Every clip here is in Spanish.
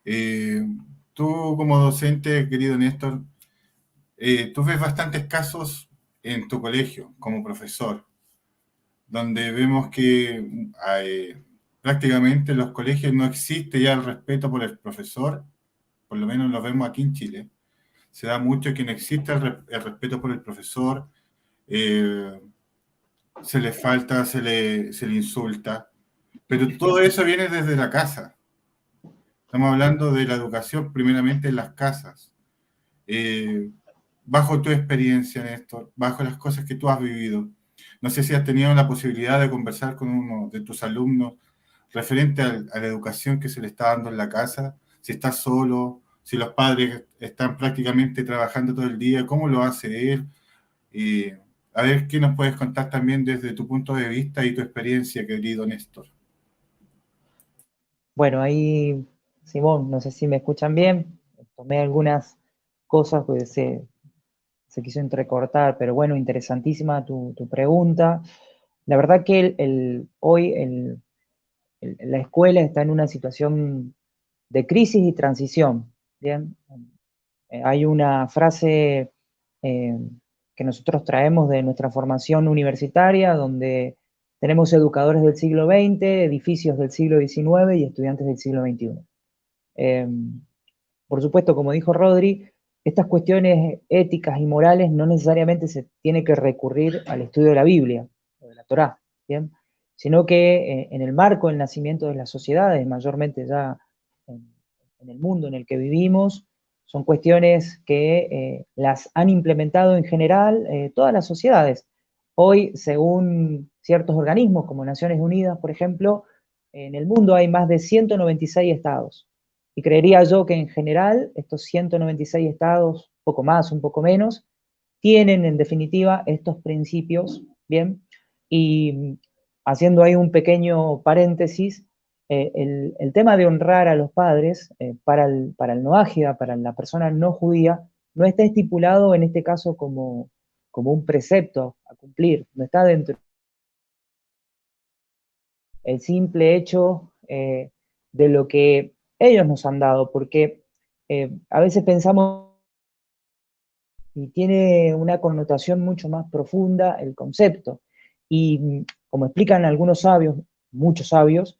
Eh, Tú como docente, querido Néstor, tú ves bastantes casos en tu colegio como profesor, donde vemos que prácticamente en los colegios no existe ya el respeto por el profesor, por lo menos lo vemos aquí en Chile. Se da mucho que no existe el respeto por el profesor, eh, se le falta, se le insulta, pero todo eso viene desde la casa. Estamos hablando de la educación primeramente en las casas. Eh, Bajo tu experiencia, Néstor, bajo las cosas que tú has vivido, no sé si has tenido la posibilidad de conversar con uno de tus alumnos referente a la educación que se le está dando en la casa, si estás solo, si los padres están prácticamente trabajando todo el día, cómo lo hace él. Y a ver qué nos puedes contar también desde tu punto de vista y tu experiencia, querido Néstor. Bueno, ahí, Simón, no sé si me escuchan bien. Tomé algunas cosas que se quiso entrecortar, pero bueno, interesantísima tu pregunta. La verdad que hoy la escuela está en una situación de crisis y transición. Bien, hay una frase eh, que nosotros traemos de nuestra formación universitaria, donde tenemos educadores del siglo XX, edificios del siglo XIX y estudiantes del siglo XXI. Eh, por supuesto, como dijo Rodri, estas cuestiones éticas y morales no necesariamente se tiene que recurrir al estudio de la Biblia o de la Torá, ¿bien? Sino que en el marco del nacimiento de las sociedades, mayormente ya en, en el mundo en el que vivimos, son cuestiones que las han implementado en general todas las sociedades. Hoy, según ciertos organismos como Naciones Unidas, por ejemplo, en el mundo hay más de 196 estados. Y creería yo que en general estos 196 estados, poco más, un poco menos, tienen en definitiva estos principios, ¿bien? Y haciendo ahí un pequeño paréntesis, el tema de honrar a los padres para el no ágida, para la persona no judía, no está estipulado en este caso como un precepto a cumplir, no está dentro el simple hecho de lo que ellos nos han dado, porque a veces pensamos y tiene una connotación mucho más profunda el concepto. Y como explican algunos sabios, muchos sabios,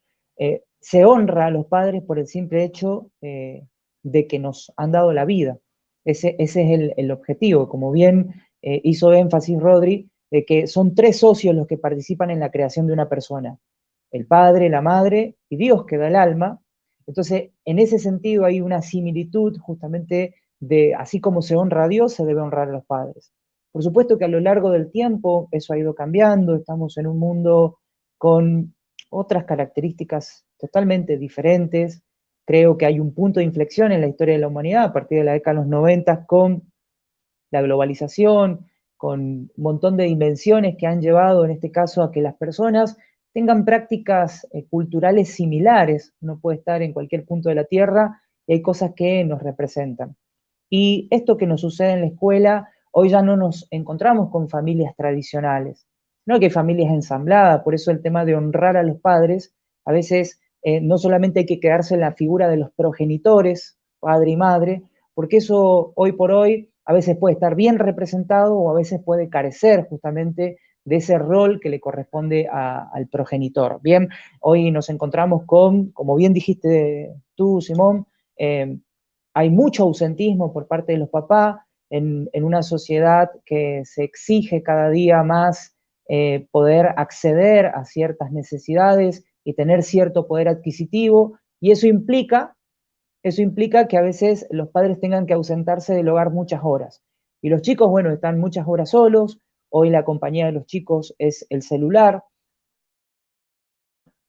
se honra a los padres por el simple hecho de que nos han dado la vida. Ese es el objetivo. Como bien hizo énfasis Rodri, de que son tres socios los que participan en la creación de una persona. El padre, la madre y Dios que da el alma. Entonces, en ese sentido hay una similitud justamente de así como se honra a Dios, se debe honrar a los padres. Por supuesto que a lo largo del tiempo eso ha ido cambiando, estamos en un mundo con otras características totalmente diferentes. Creo que hay un punto de inflexión en la historia de la humanidad a partir de la década de los 90 con la globalización, con un montón de invenciones que han llevado en este caso a que las personas tengan prácticas culturales similares. Uno puede estar en cualquier punto de la Tierra y hay cosas que nos representan. Y esto que nos sucede en la escuela, hoy ya no nos encontramos con familias tradicionales, no que hay familias ensambladas, por eso el tema de honrar a los padres, a veces no solamente hay que quedarse en la figura de los progenitores, padre y madre, porque eso hoy por hoy a veces puede estar bien representado o a veces puede carecer justamente de ese rol que le corresponde al progenitor. Bien, hoy nos encontramos con, como bien dijiste tú, Simón, hay mucho ausentismo por parte de los papás en una sociedad que se exige cada día más poder acceder a ciertas necesidades y tener cierto poder adquisitivo, y eso implica que a veces los padres tengan que ausentarse del hogar muchas horas. Y los chicos, bueno, están muchas horas solos, hoy la compañía de los chicos es el celular,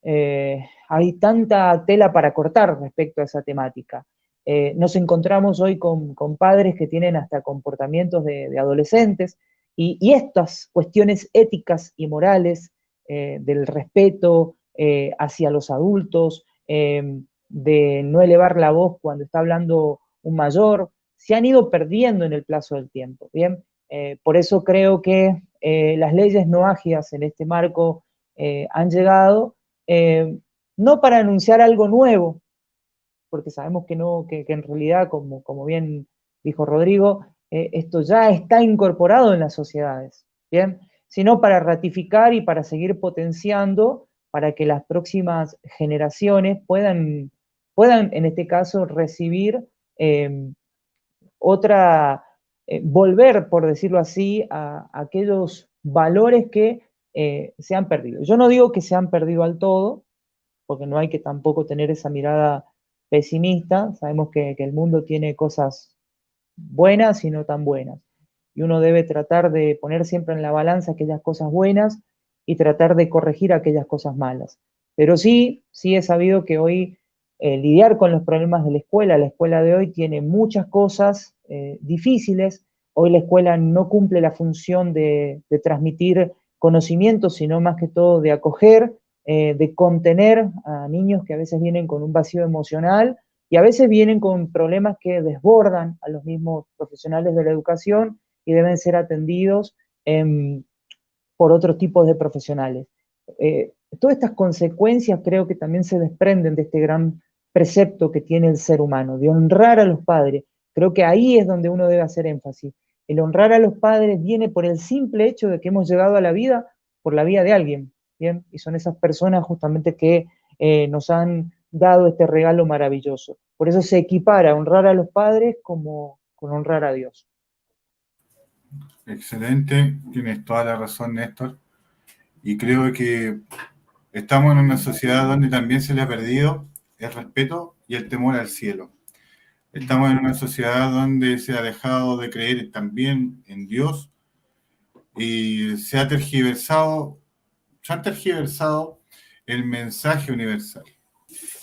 hay tanta tela para cortar respecto a esa temática. Nos encontramos hoy con padres que tienen hasta comportamientos de adolescentes y estas cuestiones éticas y morales del respeto hacia los adultos, de no elevar la voz cuando está hablando un mayor, se han ido perdiendo en el plazo del tiempo. Bien, por eso creo que las leyes no ágidas en este marco han llegado no para anunciar algo nuevo, porque sabemos que no, que en realidad, como bien dijo Rodrigo, esto ya está incorporado en las sociedades, ¿bien? Sino para ratificar y para seguir potenciando para que las próximas generaciones puedan en este caso, recibir otra, volver, por decirlo así, a aquellos valores que se han perdido. Yo no digo que se han perdido al todo, porque no hay que tampoco tener esa mirada pesimista. Sabemos que el mundo tiene cosas buenas y no tan buenas. Y uno debe tratar de poner siempre en la balanza aquellas cosas buenas y tratar de corregir aquellas cosas malas. Pero sí he sabido que hoy lidiar con los problemas de la escuela de hoy tiene muchas cosas difíciles. Hoy la escuela no cumple la función de transmitir conocimientos, sino más que todo de acoger, de contener a niños que a veces vienen con un vacío emocional y a veces vienen con problemas que desbordan a los mismos profesionales de la educación y deben ser atendidos por otros tipos de profesionales. Todas estas consecuencias creo que también se desprenden de este gran precepto que tiene el ser humano, de honrar a los padres. Creo que ahí es donde uno debe hacer énfasis. El honrar a los padres viene por el simple hecho de que hemos llegado a la vida por la vida de alguien, ¿bien? Y son esas personas justamente que nos han dado este regalo maravilloso. Por eso se equipara honrar a los padres como con honrar a Dios. Excelente, tienes toda la razón, Néstor. Y creo que estamos en una sociedad donde también se le ha perdido el respeto y el temor al cielo. Estamos en una sociedad donde se ha dejado de creer también en Dios y se ha tergiversado el mensaje universal.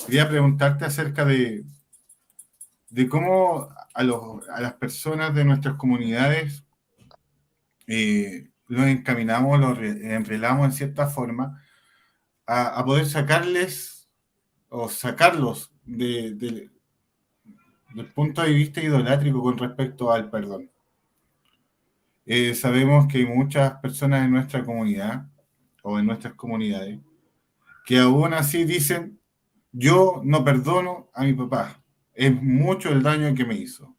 Quería preguntarte acerca de cómo a las personas de nuestras comunidades los encaminamos, los enrelamos en cierta forma a poder sacarles o sacarlos del punto de vista idolátrico con respecto al perdón. Sabemos que hay muchas personas en nuestra comunidad o en nuestras comunidades que aún así dicen, yo no perdono a mi papá, es mucho el daño que me hizo.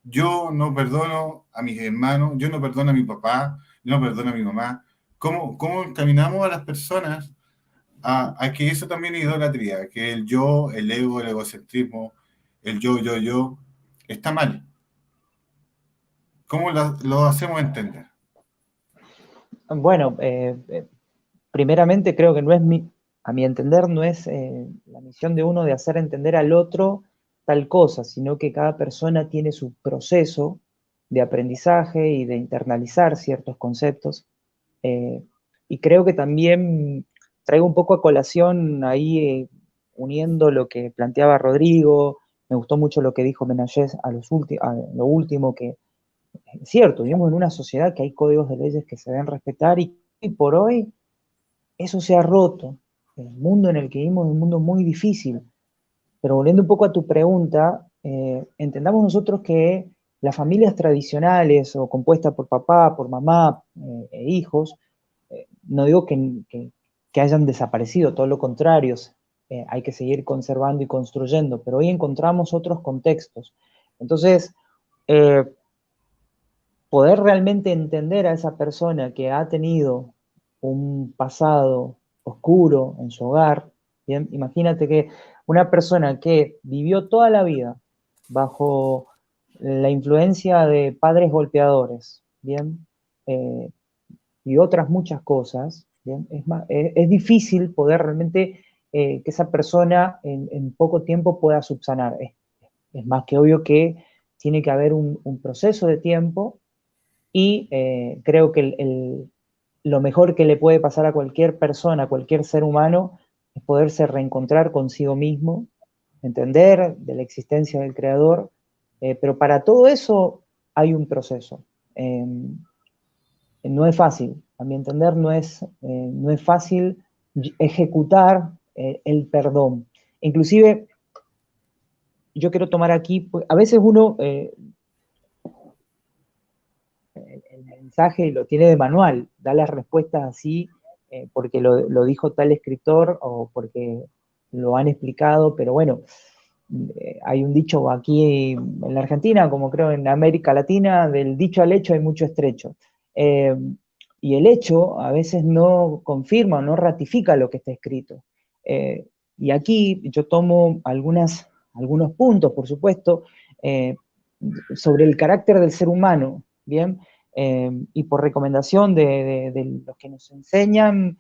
Yo no perdono a mis hermanos, yo no perdono a mi papá, yo no perdono a mi mamá. ¿Cómo encaminamos a las personas a que eso también es idolatría? Que el yo, el ego, el egocentrismo, el yo, está mal. ¿Cómo lo hacemos entender? Bueno, primeramente creo que no es a mi entender, no es la misión de uno de hacer entender al otro tal cosa, sino que cada persona tiene su proceso de aprendizaje y de internalizar ciertos conceptos. Eh, y creo que también traigo un poco a colación ahí, uniendo lo que planteaba Rodrigo, me gustó mucho lo que dijo Menayes a lo último, que es cierto, vivimos en una sociedad que hay códigos de leyes que se deben respetar y por hoy eso se ha roto. El mundo en el que vivimos es un mundo muy difícil. Pero volviendo un poco a tu pregunta, entendamos nosotros que las familias tradicionales o compuestas por papá, por mamá e hijos, no digo que hayan desaparecido, todo lo contrario, hay que seguir conservando y construyendo, pero hoy encontramos otros contextos. Entonces, eh, poder realmente entender a esa persona que ha tenido un pasado oscuro en su hogar, ¿bien? Imagínate que una persona que vivió toda la vida bajo la influencia de padres golpeadores, ¿bien? Eh, y otras muchas cosas, ¿bien? Es difícil poder realmente que esa persona en poco tiempo pueda subsanar. Es más que obvio que tiene que haber un proceso de tiempo y creo que lo mejor que le puede pasar a cualquier persona, a cualquier ser humano, es poderse reencontrar consigo mismo, entender de la existencia del creador, pero para todo eso hay un proceso. No es fácil, a mi entender, no es fácil ejecutar el perdón. Inclusive, yo quiero tomar aquí, pues, a veces uno el mensaje lo tiene de manual, da las respuestas así porque lo dijo tal escritor o porque lo han explicado, pero bueno, hay un dicho aquí en la Argentina, como creo en América Latina, del dicho al hecho hay mucho estrecho. Eh, y el hecho a veces no confirma o no ratifica lo que está escrito. Eh, y aquí yo tomo algunos puntos, por supuesto, sobre el carácter del ser humano, ¿bien? Y por recomendación de los que nos enseñan,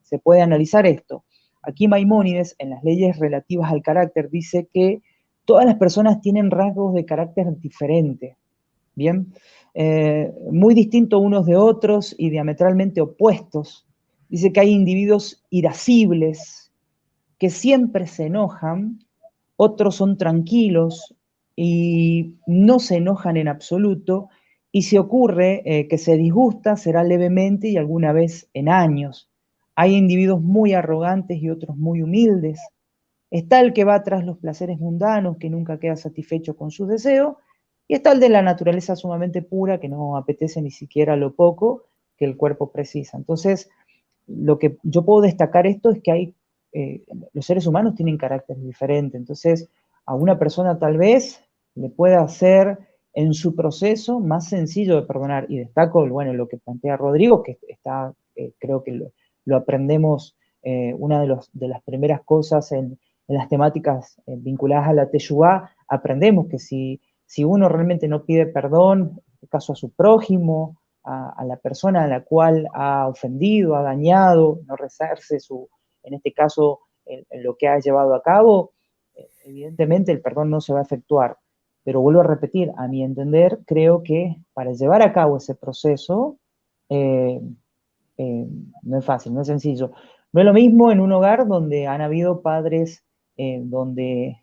se puede analizar esto. Aquí Maimónides, en las leyes relativas al carácter, dice que todas las personas tienen rasgos de carácter diferentes, ¿bien? Muy distintos unos de otros y diametralmente opuestos. Dice que hay individuos irascibles, que siempre se enojan, otros son tranquilos y no se enojan en absoluto, y si ocurre que se disgusta, será levemente y alguna vez en años. Hay individuos muy arrogantes y otros muy humildes. Está el que va tras los placeres mundanos, que nunca queda satisfecho con sus deseos, y está el de la naturaleza sumamente pura, que no apetece ni siquiera lo poco que el cuerpo precisa. Entonces, lo que yo puedo destacar esto es que los seres humanos tienen caracteres diferentes, entonces a una persona tal vez le pueda hacer en su proceso más sencillo de perdonar, y destaco, bueno, lo que plantea Rodrigo, que está, creo que lo aprendemos, una de las primeras cosas en las temáticas vinculadas a la Teshuvá, aprendemos que si uno realmente no pide perdón, en este caso a su prójimo, a la persona a la cual ha ofendido, ha dañado, no rezarse en este caso, en lo que ha llevado a cabo, evidentemente el perdón no se va a efectuar. Pero vuelvo a repetir, a mi entender, creo que para llevar a cabo ese proceso, eh, eh, no es fácil, no es sencillo. No es lo mismo en un hogar donde han habido padres donde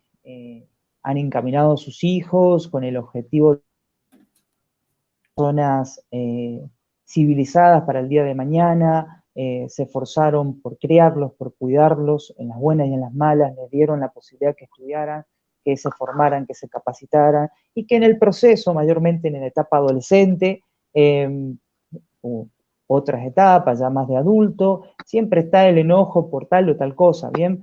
han encaminado a sus hijos con el objetivo de personas civilizadas para el día de mañana, se esforzaron por criarlos, por cuidarlos, en las buenas y en las malas, les dieron la posibilidad que estudiaran, que se formaran, que se capacitaran, y que en el proceso, mayormente en la etapa adolescente, u otras etapas ya más de adulto, siempre está el enojo por tal o tal cosa, ¿bien?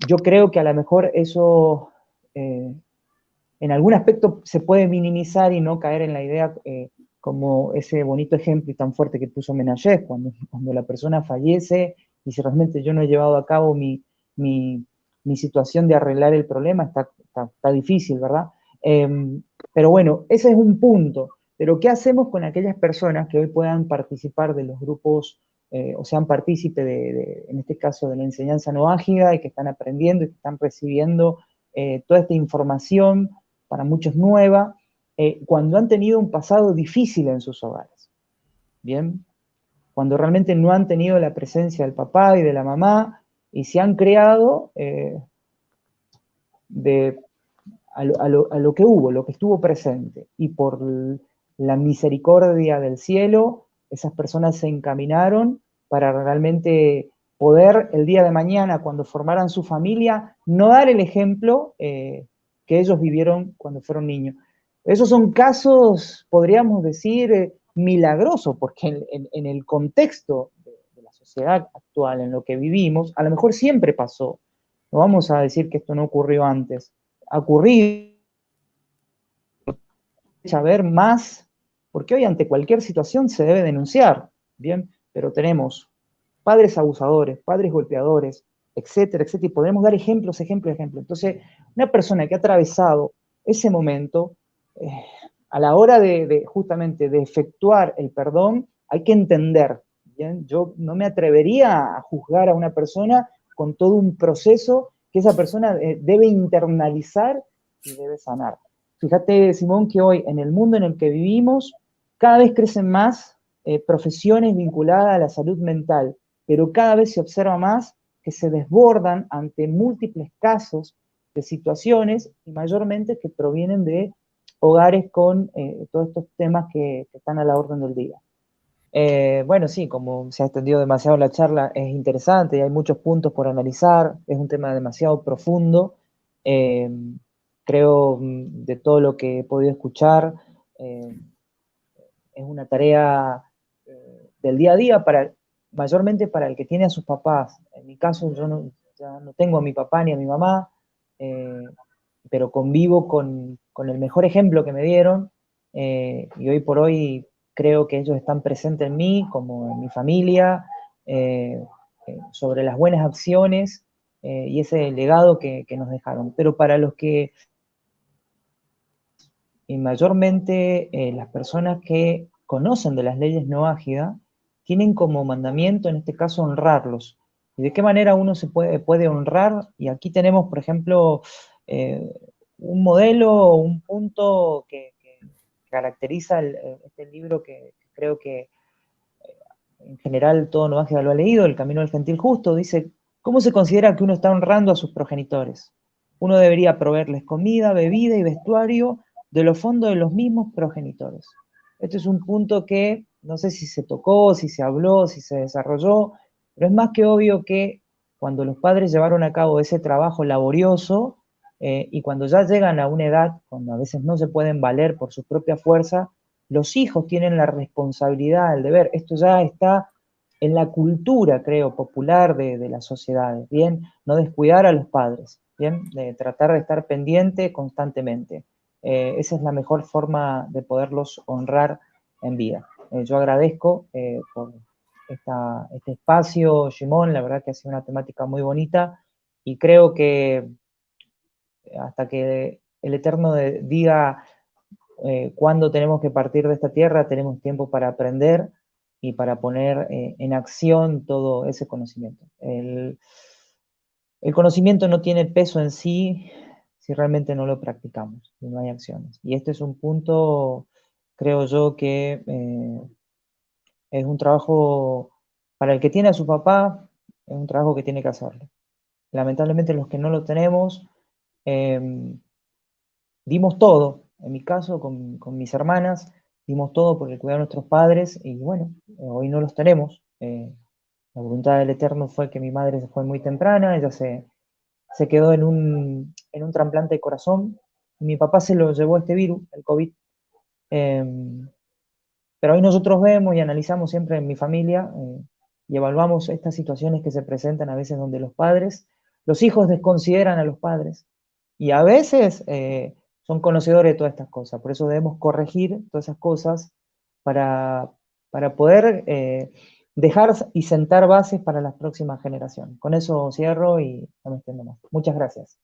Yo creo que a lo mejor eso en algún aspecto se puede minimizar y no caer en la idea como ese bonito ejemplo y tan fuerte que puso Menayes, cuando la persona fallece y si realmente yo no he llevado a cabo mi, mi situación de arreglar el problema, está difícil, ¿verdad? Eh, pero bueno, ese es un punto. Pero ¿qué hacemos con aquellas personas que hoy puedan participar de los grupos o sean partícipes en este caso, de la enseñanza no ágida y que están aprendiendo y que están recibiendo toda esta información, para muchos nueva, cuando han tenido un pasado difícil en sus hogares? Bien, cuando realmente no han tenido la presencia del papá y de la mamá y se han creado de, a lo que hubo, lo que estuvo presente. Y por la misericordia del cielo, esas personas se encaminaron para realmente poder el día de mañana, cuando formaran su familia, no dar el ejemplo que ellos vivieron cuando fueron niños. Esos son casos, podríamos decir, milagrosos, porque en el contexto de la sociedad actual, en lo que vivimos, a lo mejor siempre pasó. No vamos a decir que esto no ocurrió antes. Ha ocurrido, saber más, porque hoy ante cualquier situación se debe denunciar, ¿bien? Pero tenemos padres abusadores, padres golpeadores, etcétera, etcétera, y podemos dar ejemplos, ejemplos, ejemplos. Entonces, una persona que ha atravesado ese momento, a la hora justamente de efectuar el perdón, hay que entender, ¿bien? Yo no me atrevería a juzgar a una persona con todo un proceso que esa persona debe internalizar y debe sanar. Fíjate, Simón, que hoy en el mundo en el que vivimos, cada vez crecen más profesiones vinculadas a la salud mental, pero cada vez se observa más que se desbordan ante múltiples casos de situaciones y mayormente que provienen de hogares con todos estos temas que están a la orden del día. Bueno, sí, como se ha extendido demasiado la charla, es interesante y hay muchos puntos por analizar, es un tema demasiado profundo. Eh, Creo, de todo lo que he podido escuchar, eh, es una tarea del día a día, mayormente para el que tiene a sus papás. En mi caso, yo no, ya no tengo a mi papá ni a mi mamá, eh, pero convivo con el mejor ejemplo que me dieron, y hoy por hoy creo que ellos están presentes en mí, como en mi familia, sobre las buenas acciones y ese legado que nos dejaron. Pero para los que, y mayormente las personas que conocen de las leyes no ágida, tienen como mandamiento, en este caso, honrarlos. ¿Y de qué manera uno se puede honrar? Y aquí tenemos, por ejemplo, eh, un modelo, un punto que caracteriza este libro que creo que en general todo no ágida lo ha leído, El Camino del Gentil Justo. Dice, ¿cómo se considera que uno está honrando a sus progenitores? Uno debería proveerles comida, bebida y vestuario de los fondos de los mismos progenitores. Este es un punto que no sé si se tocó, si se habló, si se desarrolló, pero es más que obvio que cuando los padres llevaron a cabo ese trabajo laborioso y cuando ya llegan a una edad, cuando a veces no se pueden valer por su propia fuerza, los hijos tienen la responsabilidad, el deber. Esto ya está en la cultura, creo, popular de las sociedades, ¿bien? No descuidar a los padres, ¿bien? De tratar de estar pendiente constantemente. Esa es la mejor forma de poderlos honrar en vida. Yo agradezco por este espacio, Shimon, la verdad que ha sido una temática muy bonita y creo que hasta que el Eterno diga cuándo tenemos que partir de esta tierra, tenemos tiempo para aprender y para poner en acción todo ese conocimiento. El conocimiento no tiene peso en sí si realmente no lo practicamos, si no hay acciones. Y este es un punto, creo yo, que es un trabajo para el que tiene a su papá, es un trabajo que tiene que hacerlo. Lamentablemente los que no lo tenemos, eh, dimos todo, en mi caso con mis hermanas, dimos todo por el cuidado de nuestros padres y bueno, hoy no los tenemos. La voluntad del Eterno fue que mi madre se fue muy temprana, ella se quedó en un trasplante de corazón, y mi papá se lo llevó este virus, el COVID. Eh, pero hoy nosotros vemos y analizamos siempre en mi familia y evaluamos estas situaciones que se presentan a veces donde los hijos desconsideran a los padres y a veces son conocedores de todas estas cosas. Por eso debemos corregir todas esas cosas para, para poder dejar y sentar bases para las próximas generaciones. Con eso cierro y no me extiendo más. Muchas gracias.